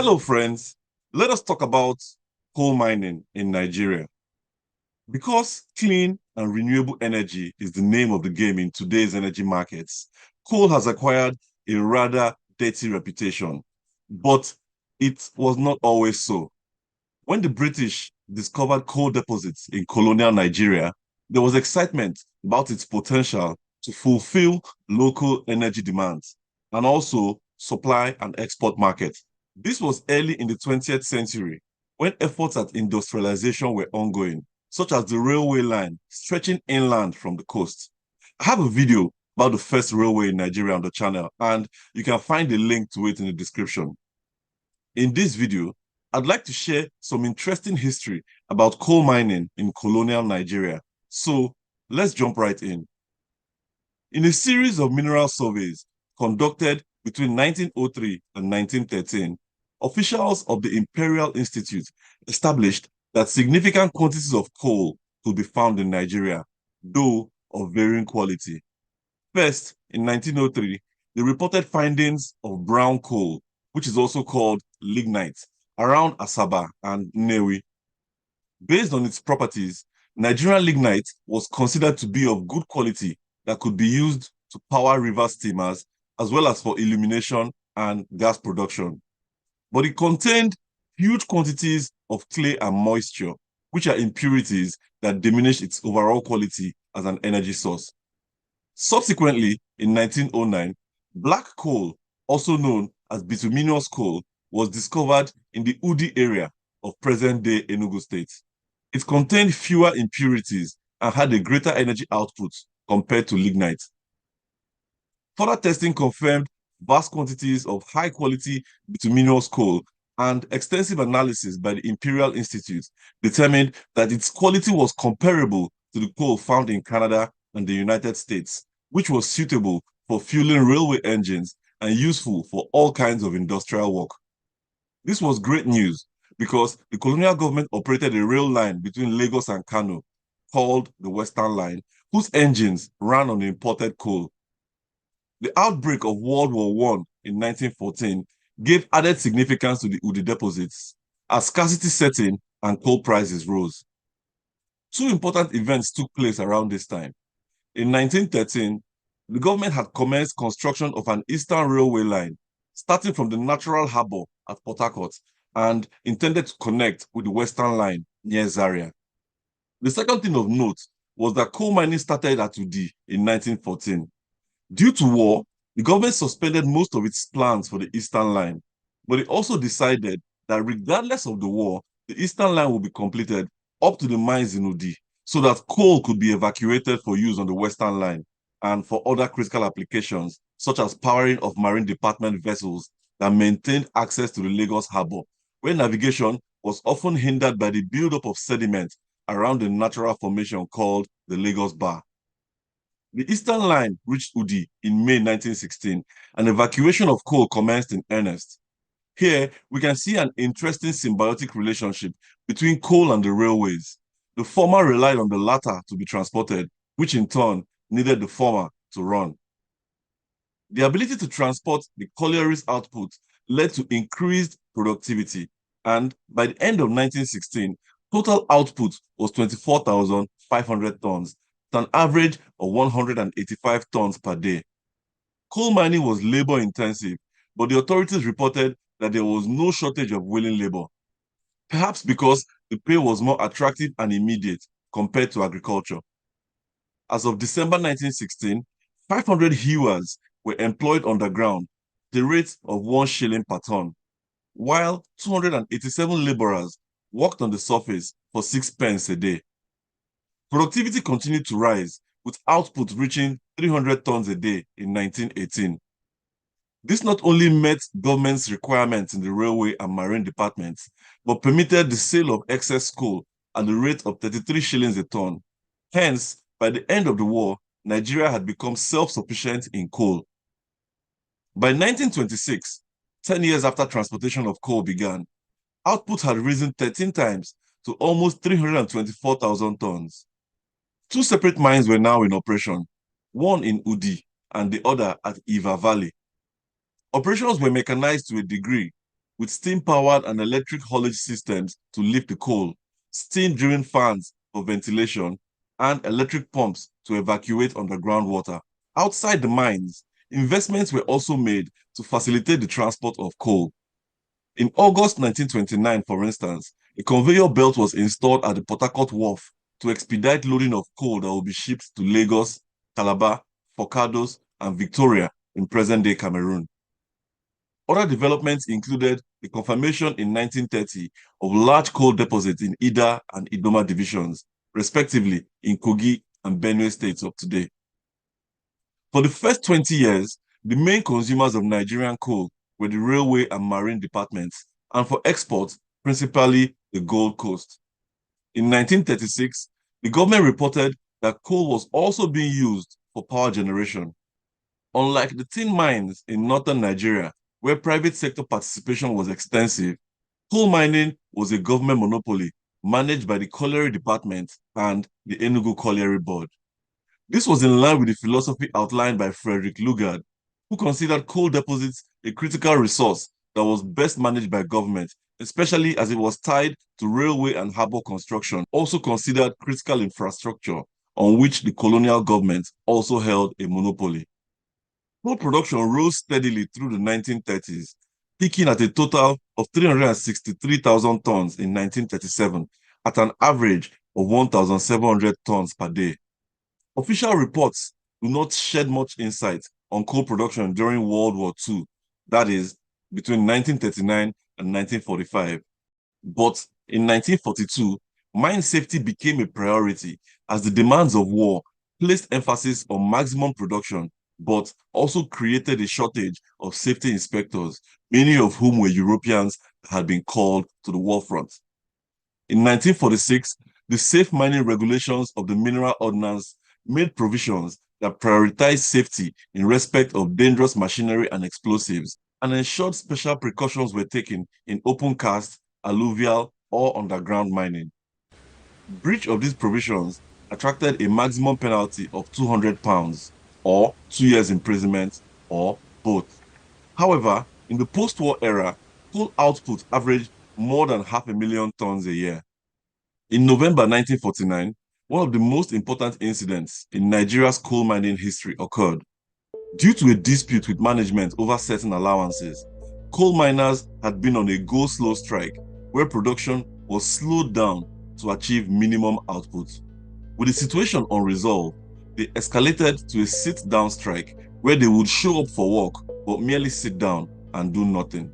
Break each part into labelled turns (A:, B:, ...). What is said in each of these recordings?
A: Hello, friends. Let us talk about coal mining in Nigeria. Because clean and renewable energy is the name of the game in today's energy markets, coal has acquired a rather dirty reputation. But it was not always so. When the British discovered coal deposits in colonial Nigeria, there was excitement about its potential to fulfill local energy demands and also supply and export markets. This was early in the 20th century when efforts at industrialization were ongoing, such as the railway line stretching inland from the coast. I have a video about the first railway in Nigeria on the channel, and you can find a link to it in the description. In this video, I'd like to share some interesting history about coal mining in colonial Nigeria. So let's jump right in. In a series of mineral surveys conducted between 1903 and 1913, officials of the Imperial Institute established that significant quantities of coal could be found in Nigeria, though of varying quality. First, in 1903, they reported findings of brown coal, which is also called lignite, around Asaba and Nnewi. Based on its properties, Nigerian lignite was considered to be of good quality that could be used to power river steamers as well as for illumination and gas production. But it contained huge quantities of clay and moisture, which are impurities that diminish its overall quality as an energy source. Subsequently, in 1909, black coal, also known as bituminous coal, was discovered in the Udi area of present-day Enugu State. It contained fewer impurities and had a greater energy output compared to lignite. Further testing confirmed vast quantities of high-quality bituminous coal, and extensive analysis by the Imperial Institute determined that its quality was comparable to the coal found in Canada and the United States, which was suitable for fueling railway engines and useful for all kinds of industrial work. This was great news because the colonial government operated a rail line between Lagos and Kano called the Western Line, whose engines ran on imported coal. The outbreak of World War I in 1914 gave added significance to the Udi deposits as scarcity set in and coal prices rose. Two important events took place around this time. In 1913, the government had commenced construction of an eastern railway line starting from the natural harbor at Port Harcourt and intended to connect with the Western Line near Zaria. The second thing of note was that coal mining started at Udi in 1914. Due to war, the government suspended most of its plans for the Eastern Line, but it also decided that regardless of the war, the Eastern Line will be completed up to the mines in Udi so that coal could be evacuated for use on the Western Line and for other critical applications, such as powering of Marine Department vessels that maintained access to the Lagos harbor, where navigation was often hindered by the buildup of sediment around the natural formation called the Lagos Bar. The Eastern Line reached Udi in May 1916, and evacuation of coal commenced in earnest. Here, we can see an interesting symbiotic relationship between coal and the railways. The former relied on the latter to be transported, which in turn needed the former to run. The ability to transport the collieries' output led to increased productivity, and by the end of 1916, total output was 24,500 tons, an average of 185 tons per day. Coal mining was labor intensive, but the authorities reported that there was no shortage of willing labor, perhaps because the pay was more attractive and immediate compared to agriculture. As of December 1916, 500 hewers were employed underground at the rate of 1 shilling per ton, while 287 laborers worked on the surface for 6 pence a day. Productivity continued to rise, with output reaching 300 tons a day in 1918. This not only met government's requirements in the railway and marine departments, but permitted the sale of excess coal at the rate of 33 shillings a ton. Hence, by the end of the war, Nigeria had become self-sufficient in coal. By 1926, 10 years after transportation of coal began, output had risen 13 times to almost 324,000 tons. Two separate mines were now in operation, one in Udi and the other at Iva Valley. Operations were mechanized to a degree, with steam-powered and electric haulage systems to lift the coal, steam-driven fans for ventilation, and electric pumps to evacuate underground water. Outside the mines, investments were also made to facilitate the transport of coal. In August 1929, for instance, a conveyor belt was installed at the Port Harcourt Wharf to expedite loading of coal that will be shipped to Lagos, Calabar, Forcados, and Victoria in present-day Cameroon. Other developments included the confirmation in 1930 of large coal deposits in Ida and Idoma divisions, respectively in Kogi and Benue states of today. For the first 20 years, the main consumers of Nigerian coal were the railway and marine departments, and for export, principally the Gold Coast. In 1936, the government reported that coal was also being used for power generation. Unlike the tin mines in northern Nigeria, where private sector participation was extensive, coal mining was a government monopoly managed by the Colliery Department and the Enugu Colliery Board. This was in line with the philosophy outlined by Frederick Lugard, who considered coal deposits a critical resource that was best managed by government, especially as it was tied to railway and harbour construction, also considered critical infrastructure on which the colonial government also held a monopoly. Coal production rose steadily through the 1930s, peaking at a total of 363,000 tons in 1937 at an average of 1,700 tons per day. Official reports do not shed much insight on coal production during World War II, that is, between 1939 and 1945. But in 1942, mine safety became a priority as the demands of war placed emphasis on maximum production, but also created a shortage of safety inspectors, many of whom were Europeans that had been called to the war front. In 1946, the Safe Mining Regulations of the Mineral Ordnance made provisions that prioritized safety in respect of dangerous machinery and explosives, and ensured special precautions were taken in open cast, alluvial, or underground mining. Breach of these provisions attracted a maximum penalty of £200, or 2 years imprisonment, or both. However, in the post-war era, coal output averaged more than 500,000 tons a year. In November 1949, one of the most important incidents in Nigeria's coal mining history occurred. Due to a dispute with management over certain allowances, coal miners had been on a go-slow strike where production was slowed down to achieve minimum output. With the situation unresolved, they escalated to a sit-down strike where they would show up for work but merely sit down and do nothing.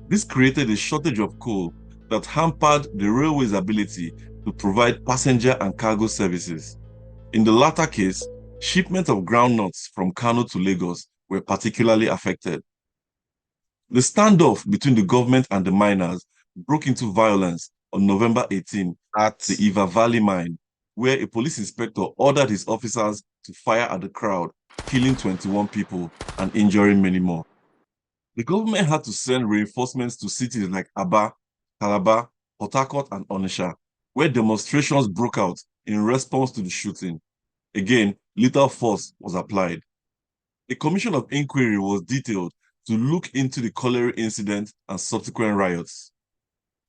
A: This created a shortage of coal that hampered the railway's ability to provide passenger and cargo services. In the latter case, shipments of groundnuts from Kano to Lagos were particularly affected. The standoff between the government and the miners broke into violence on November 18 at the Iva Valley mine, where a police inspector ordered his officers to fire at the crowd, killing 21 people and injuring many more. The government had to send reinforcements to cities like Aba, Calabar, Port Harcourt, and Onitsha, where demonstrations broke out in response to the shooting. Again, lethal force was applied. A commission of inquiry was detailed to look into the colliery incident and subsequent riots.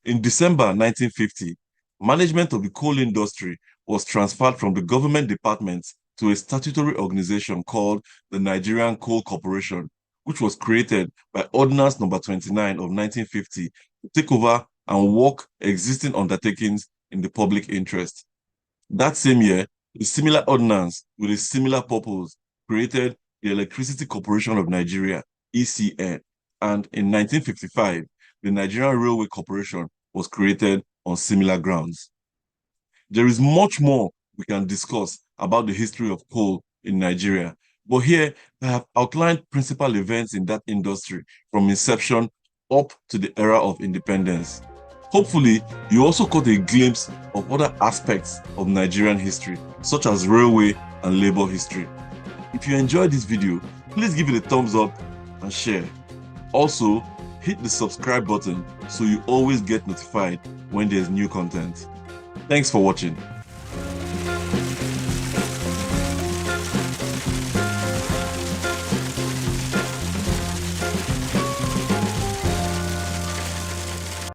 A: In December 1950, management of the coal industry was transferred from the government department to a statutory organization called the Nigerian Coal Corporation, which was created by Ordinance No. 29 of 1950 to take over and work existing undertakings in the public interest. That same year, a similar ordinance with a similar purpose created the Electricity Corporation of Nigeria, ECN, and in 1955, the Nigerian Railway Corporation was created on similar grounds. There is much more we can discuss about the history of coal in Nigeria, but here I have outlined principal events in that industry from inception up to the era of independence. Hopefully, you also caught a glimpse of other aspects of Nigerian history, such as railway and labor history. If you enjoyed this video, please give it a thumbs up and share. Also, hit the subscribe button so you always get notified when there's new content. Thanks for watching.